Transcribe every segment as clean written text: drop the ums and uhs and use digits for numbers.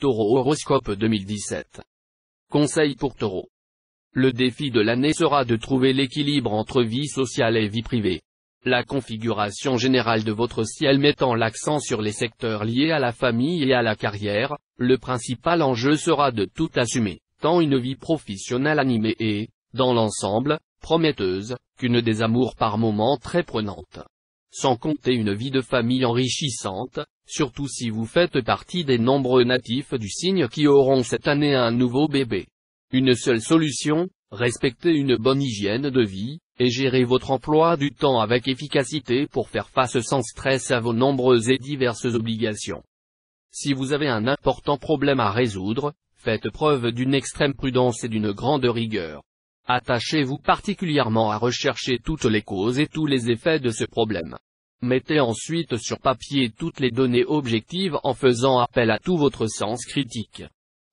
Taureau horoscope 2017. Conseil pour Taureau. Le défi de l'année sera de trouver l'équilibre entre vie sociale et vie privée. La configuration générale de votre ciel mettant l'accent sur les secteurs liés à la famille et à la carrière, le principal enjeu sera de tout assumer, tant une vie professionnelle animée et, dans l'ensemble, prometteuse, qu'une des amours par moments très prenante. Sans compter une vie de famille enrichissante, surtout si vous faites partie des nombreux natifs du signe qui auront cette année un nouveau bébé. Une seule solution, respectez une bonne hygiène de vie, et gérez votre emploi du temps avec efficacité pour faire face sans stress à vos nombreuses et diverses obligations. Si vous avez un important problème à résoudre, faites preuve d'une extrême prudence et d'une grande rigueur. Attachez-vous particulièrement à rechercher toutes les causes et tous les effets de ce problème. Mettez ensuite sur papier toutes les données objectives en faisant appel à tout votre sens critique.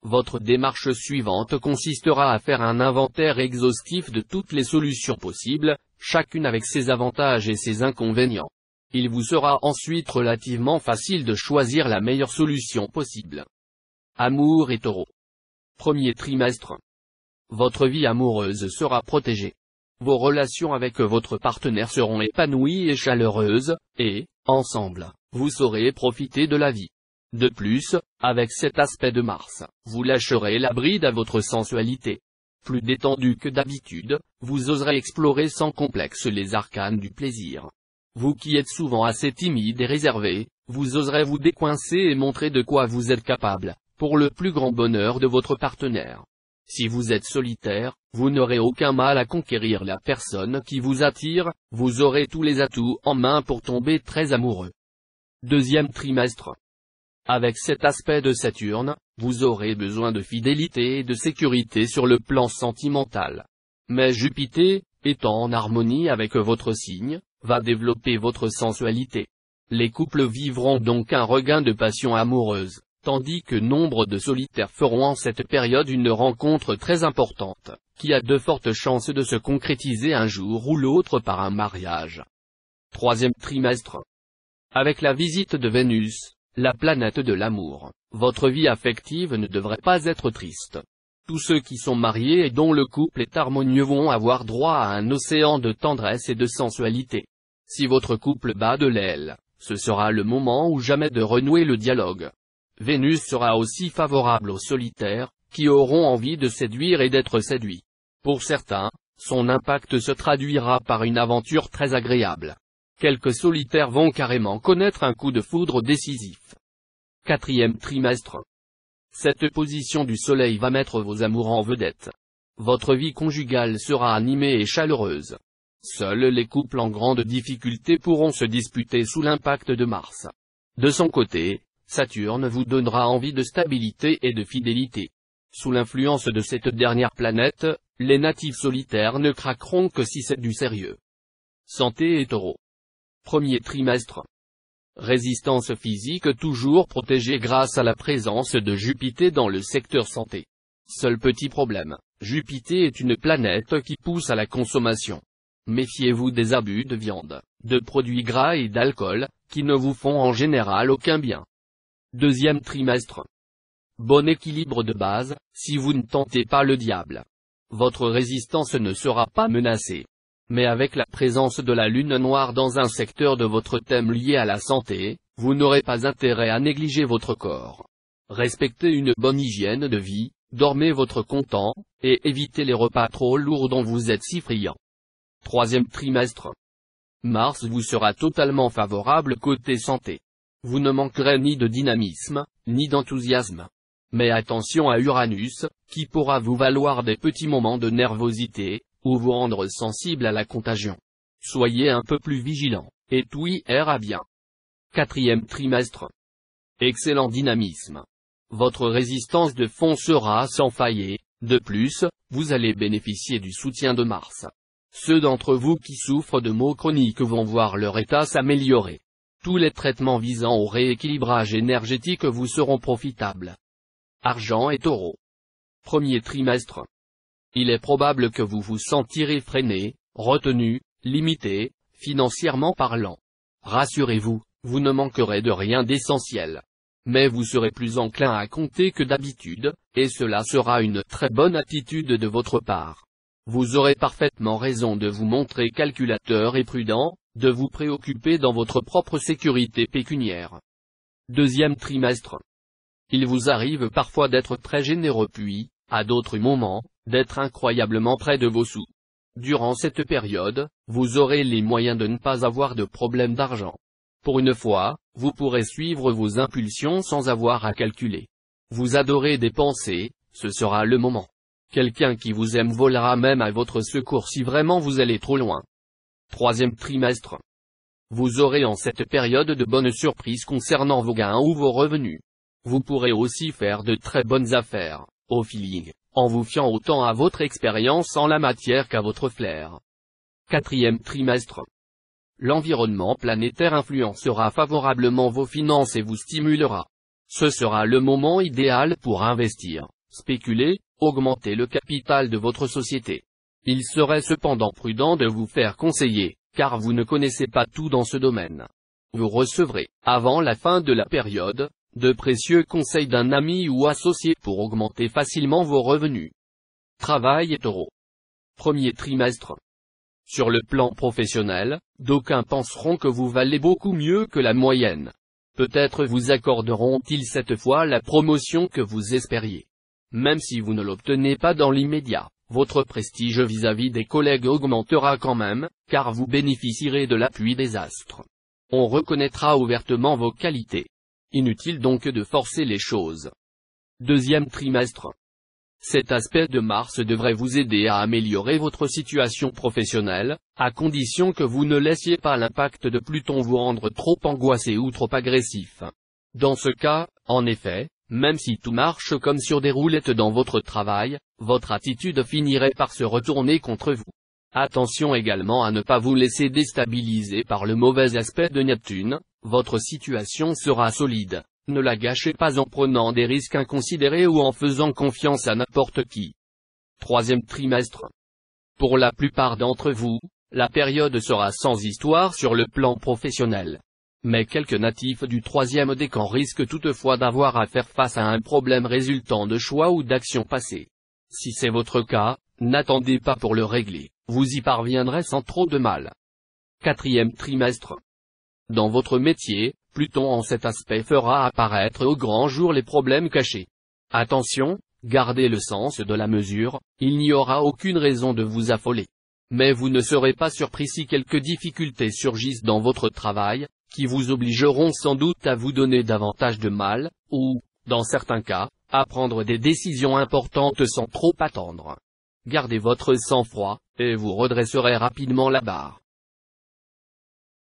Votre démarche suivante consistera à faire un inventaire exhaustif de toutes les solutions possibles, chacune avec ses avantages et ses inconvénients. Il vous sera ensuite relativement facile de choisir la meilleure solution possible. Amour et Taureau. Premier trimestre. Votre vie amoureuse sera protégée. Vos relations avec votre partenaire seront épanouies et chaleureuses, et, ensemble, vous saurez profiter de la vie. De plus, avec cet aspect de Mars, vous lâcherez la bride à votre sensualité. Plus détendu que d'habitude, vous oserez explorer sans complexe les arcanes du plaisir. Vous qui êtes souvent assez timide et réservé, vous oserez vous décoincer et montrer de quoi vous êtes capable, pour le plus grand bonheur de votre partenaire. Si vous êtes solitaire, vous n'aurez aucun mal à conquérir la personne qui vous attire, vous aurez tous les atouts en main pour tomber très amoureux. Deuxième trimestre. Avec cet aspect de Saturne, vous aurez besoin de fidélité et de sécurité sur le plan sentimental. Mais Jupiter, étant en harmonie avec votre signe, va développer votre sensualité. Les couples vivront donc un regain de passion amoureuse, tandis que nombre de solitaires feront en cette période une rencontre très importante, qui a de fortes chances de se concrétiser un jour ou l'autre par un mariage. Troisième trimestre. Avec la visite de Vénus, la planète de l'amour, votre vie affective ne devrait pas être triste. Tous ceux qui sont mariés et dont le couple est harmonieux vont avoir droit à un océan de tendresse et de sensualité. Si votre couple bat de l'aile, ce sera le moment ou jamais de renouer le dialogue. Vénus sera aussi favorable aux solitaires, qui auront envie de séduire et d'être séduits. Pour certains, son impact se traduira par une aventure très agréable. Quelques solitaires vont carrément connaître un coup de foudre décisif. Quatrième trimestre. Cette position du soleil va mettre vos amours en vedette. Votre vie conjugale sera animée et chaleureuse. Seuls les couples en grande difficulté pourront se disputer sous l'impact de Mars. De son côté, Saturne vous donnera envie de stabilité et de fidélité. Sous l'influence de cette dernière planète, les natifs solitaires ne craqueront que si c'est du sérieux. Santé et Taureau. Premier trimestre. Résistance physique toujours protégée grâce à la présence de Jupiter dans le secteur santé. Seul petit problème, Jupiter est une planète qui pousse à la consommation. Méfiez-vous des abus de viande, de produits gras et d'alcool, qui ne vous font en général aucun bien. Deuxième trimestre. Bon équilibre de base, si vous ne tentez pas le diable. Votre résistance ne sera pas menacée. Mais avec la présence de la lune noire dans un secteur de votre thème lié à la santé, vous n'aurez pas intérêt à négliger votre corps. Respectez une bonne hygiène de vie, dormez votre content, et évitez les repas trop lourds dont vous êtes si friand. Troisième trimestre. Mars vous sera totalement favorable côté santé. Vous ne manquerez ni de dynamisme, ni d'enthousiasme. Mais attention à Uranus, qui pourra vous valoir des petits moments de nervosité, ou vous rendre sensible à la contagion. Soyez un peu plus vigilant, et tout ira bien. Quatrième trimestre. Excellent dynamisme. Votre résistance de fond sera sans failler, de plus, vous allez bénéficier du soutien de Mars. Ceux d'entre vous qui souffrent de maux chroniques vont voir leur état s'améliorer. Tous les traitements visant au rééquilibrage énergétique vous seront profitables. Argent et Taureau. Premier trimestre. Il est probable que vous vous sentirez freiné, retenu, limité, financièrement parlant. Rassurez-vous, vous ne manquerez de rien d'essentiel. mais vous serez plus enclin à compter que d'habitude, et cela sera une très bonne attitude de votre part. Vous aurez parfaitement raison de vous montrer calculateur et prudent, de vous préoccuper dans votre propre sécurité pécuniaire. Deuxième trimestre. Il vous arrive parfois d'être très généreux puis, à d'autres moments, d'être incroyablement près de vos sous. Durant cette période, vous aurez les moyens de ne pas avoir de problème d'argent. Pour une fois, vous pourrez suivre vos impulsions sans avoir à calculer. Vous adorez dépenser, ce sera le moment. Quelqu'un qui vous aime volera même à votre secours si vraiment vous allez trop loin. Troisième trimestre. Vous aurez en cette période de bonnes surprises concernant vos gains ou vos revenus. Vous pourrez aussi faire de très bonnes affaires, au feeling, en vous fiant autant à votre expérience en la matière qu'à votre flair. Quatrième trimestre. L'environnement planétaire influencera favorablement vos finances et vous stimulera. Ce sera le moment idéal pour investir, spéculer, augmenter le capital de votre société. Il serait cependant prudent de vous faire conseiller, car vous ne connaissez pas tout dans ce domaine. Vous recevrez, avant la fin de la période, de précieux conseils d'un ami ou associé pour augmenter facilement vos revenus. Travail et Taureau. Premier trimestre. Sur le plan professionnel, d'aucuns penseront que vous valez beaucoup mieux que la moyenne. Peut-être vous accorderont-ils cette fois la promotion que vous espériez. Même si vous ne l'obtenez pas dans l'immédiat, votre prestige vis-à-vis des collègues augmentera quand même, car vous bénéficierez de l'appui des astres. On reconnaîtra ouvertement vos qualités. Inutile donc de forcer les choses. Deuxième trimestre. Cet aspect de Mars devrait vous aider à améliorer votre situation professionnelle, à condition que vous ne laissiez pas l'impact de Pluton vous rendre trop angoissé ou trop agressif. Dans ce cas, en effet, même si tout marche comme sur des roulettes dans votre travail, votre attitude finirait par se retourner contre vous. Attention également à ne pas vous laisser déstabiliser par le mauvais aspect de Neptune, votre situation sera solide, ne la gâchez pas en prenant des risques inconsidérés ou en faisant confiance à n'importe qui. Troisième trimestre. Pour la plupart d'entre vous, la période sera sans histoire sur le plan professionnel. Mais quelques natifs du troisième décan risquent toutefois d'avoir à faire face à un problème résultant de choix ou d'actions passées. Si c'est votre cas, n'attendez pas pour le régler, vous y parviendrez sans trop de mal. Quatrième trimestre. Dans votre métier, Pluton en cet aspect fera apparaître au grand jour les problèmes cachés. Attention, gardez le sens de la mesure, il n'y aura aucune raison de vous affoler. Mais vous ne serez pas surpris si quelques difficultés surgissent dans votre travail, qui vous obligeront sans doute à vous donner davantage de mal, ou, dans certains cas, à prendre des décisions importantes sans trop attendre. Gardez votre sang-froid, et vous redresserez rapidement la barre.